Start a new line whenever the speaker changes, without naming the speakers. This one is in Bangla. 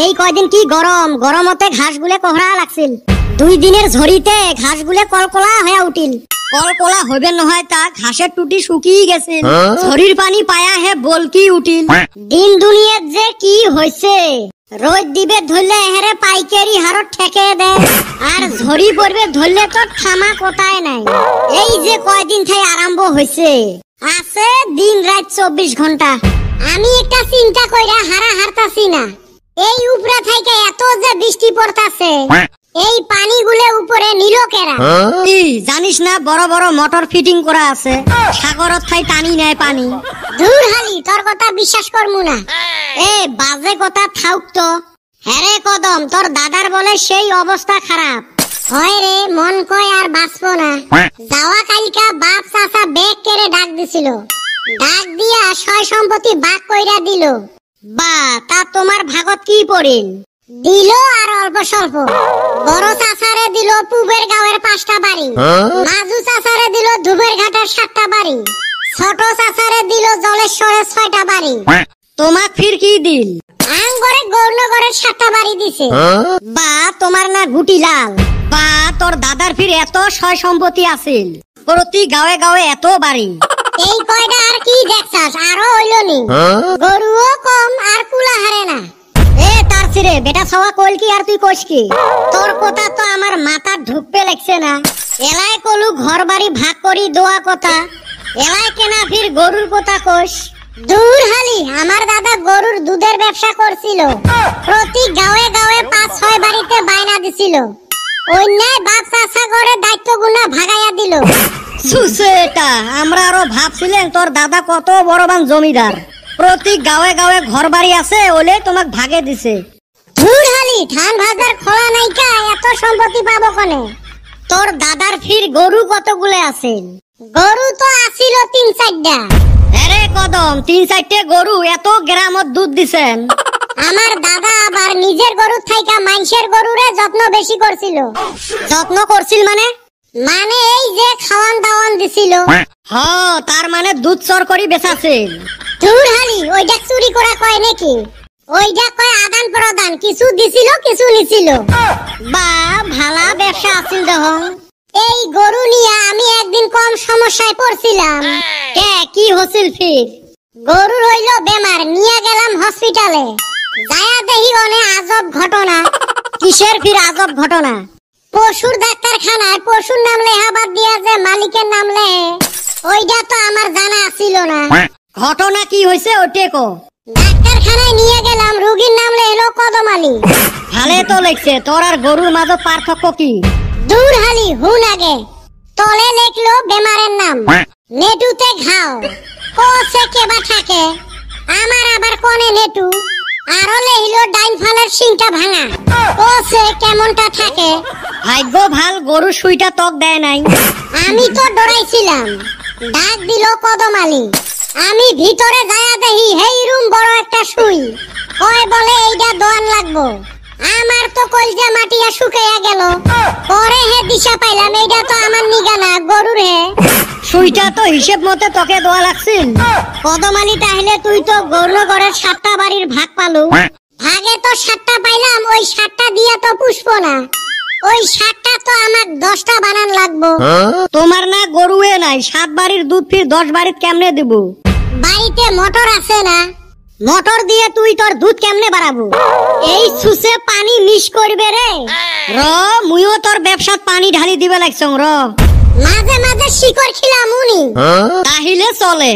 এই কয়দিন কি গরম, গরমতে ঘাসগুলো কোহরা লাগছিল। 2 দিনের ঝড়িতে ঘাসগুলো কলকলা হয়ে উঠিল। কলকলা হইবে নহয় তা ঘাসের টুটি শুকিয়ে গেছে, ঝড়ির পানি পায়া হে বলকি উঠিল। দিন দুনিয়াত যে কি হইছে, রোদ দিবে ধরলে হেরে পাইকারি হারত ঠেকে দে, আর ঝড়ি পড়বে ধরলে তো থামা কোথায় নাই। এই যে কয়দিন থেকে আরম্ভ হইছে, আছে দিন রাত 24 ঘন্টা। আমি একটা চিন্তা কইরা হারা হারতাছি না, এই উপরা থেকে এত যে বৃষ্টি পড়তাছে, এই পানিগুলো উপরে নিলকেরা। কি জানিস না বড় বড় মোটর ফিটিং করা আছে, সাগরত থাই টানি নেয় পানি। দূর হালি, তোর কথা বিশ্বাস করমু না। এ বাজে কথা থাউক তো। হ্যারে কদম, তোর দাদার বলে সেই অবস্থা খারাপ হয় রে, মন কয় আর বাঁচবো না। যাওয়া কালকা বাপ চাচা বেগ কেড়ে ডাক দিছিল, ডাক দিয়া সয় সম্পত্তি ভাগ কইরা দিল। বা তা তোমার ভাগত কি পড়িল? দিল আর অল্প স্বল্প। বড় চাচারে দিল পূবের গাঁয়ের 5টা বাড়ি, মাজু চাচারে দিল ধুবের ঘাটের 7টা বাড়ি, ছোট চাচারে দিল জলেশ্বরের 6টা বাড়ি। তোমাক ফির কি দিল? আঙ্গরে গৌরনগরের 7টা বাড়ি দিছে। বা তোমার না গুটি লাল। বা তোর দাদার ফির এত সয় সম্পত্তি আছিল, প্রতি গাঁয়ে গাঁয়ে এত বাড়ি। এই কয়টা আর কি দেখছাস, আরো হইলো নি। গরুও কম আর কুলা হারে না। এ তার ছিরে বেটা সওয়া কইল কি আর তুই কইস কি? তোর কথা তো আমার মাথা ঢুকতে লাগছে না। এলাই কলু ঘর বাড়ি ভাগ করি দোয়া কথা, এলাই কেনা ফির গরুর কথা কইস। দূর হালি, আমার দাদা গরুর দুধের ব্যবসা করছিল, প্রতি গাঁয়ে গাঁয়ে 5-6 বাড়িতে বায়না দিছিল। অন্যায় বাপ চাচা করে দায়িত্ব গুনা ভাগাইয়া দিল। সুসেটা আমরা আরো ভাবছিলেন তোর দাদা কত বড়বান জমিদার, প্রতি গাঁয়ে গাঁয়ে ঘর বাড়ি আছে ওলে তোমাক ভাগে দিছে। ধুর হালি, ধান ভাজার খোলা নাইকা এত সম্পত্তি পাবো কোনে? তোর দাদার ফির গরু কতগুলো আছে? গরু তো আছিল 3-4টা। আরে কদম, 3-4টে গরু এত গ্রামত দুধ দিছেন? আমার দাদা আবার নিজের গরু থাইকা মানুষের গরুরে যত্ন বেশি করছিল। যত্ন করছিল মানে? মানে এই যে খাওয়ান দাওয়ান দিছিল। হ্যাঁ, তার মানে দুধ চর করি বেচাছিল। দূর হালি, ওইটা চুরি করা কয় নাকি? ওইটা কয় আদান প্রদান, কিছু দিছিল কিছু নিছিল। বা ভালা ব্যবসা আছিল দেখুন। এই গরু নিয়ে আমি একদিন কম সমস্যায় পড়ছিলাম। কে কি হছিল ফির? গরুর হইল বেমার, নিয়ে গেলাম হসপিটালে। যায়া দেখি অনেক আজব ঘটনা। কিসের ফির আজব ঘটনা? পশুর ডাক্তারখানায় পশুর নাম লেহা বাদ দিয়া যে মালিকের নাম লেহে, ওইটা তো আমার জানা ছিল না। ঘটনা কি হইছে ওইটা কো। ডাক্তারখানায় নিয়ে গেলাম, রোগীর নাম লেহলো কদম আলী। ভালে তো লাগছে, তোর আর গরুর মাঝে পার্থক্য কি? দূর হালি, হুন আগে। তলে লেখলো বেমারের নাম, নেটুতে ঘাও, কোসে কেবা থাকে, আমার আবার কোনে নেটু। আরো লেহিলো ডাইন ফালের সিংটা ভাঙা, কোসে কেমনটা থাকে। ভাগ্য ভাল গরু সুইটা তক দেয় নাই। আমি তো ডরাইছিলাম। ডাক দিল কদম আলী। আমি ভিতরে যায়া দেখি হেই রুম বড় একটা সুই। কয় বলে এইটা দোয়ান লাগবো। আমার তো কলজা মাটিয়া শুকাইয়া গেল। পরে হে দিশা পাইলাম এইটা তো আমার নিগানা গরুর হে। সুইটা তো হিসেব মতে তোকে দোয়া লাগছিল। কদম আলী, তাহলে তুই তো গৌরনগরের 7টা বাড়ির ভাগ পালু। ভাগে তো 7টা পাইলাম, ওই 7টা দিয়া তো পুষবো না। ওই 7টা তো আমার 10টা বানান লাগবো। তোমার না গরুয়ে নাই, 7 বাড়ির দুধ ফির 10 বাড়িত কেমনে দিব? বাড়িতে মোটর আছে না, মোটর দিয়ে তুই তোর দুধ কেমনে বাড়াবো? এই সুসে পানি মিশ করবে রে। র মুইও তোর ব্যবসাত পানি ঢালি দিবে লাগছং। র মাঝে মাঝে শিকড় খিলাম উনি, তাহলে চলে।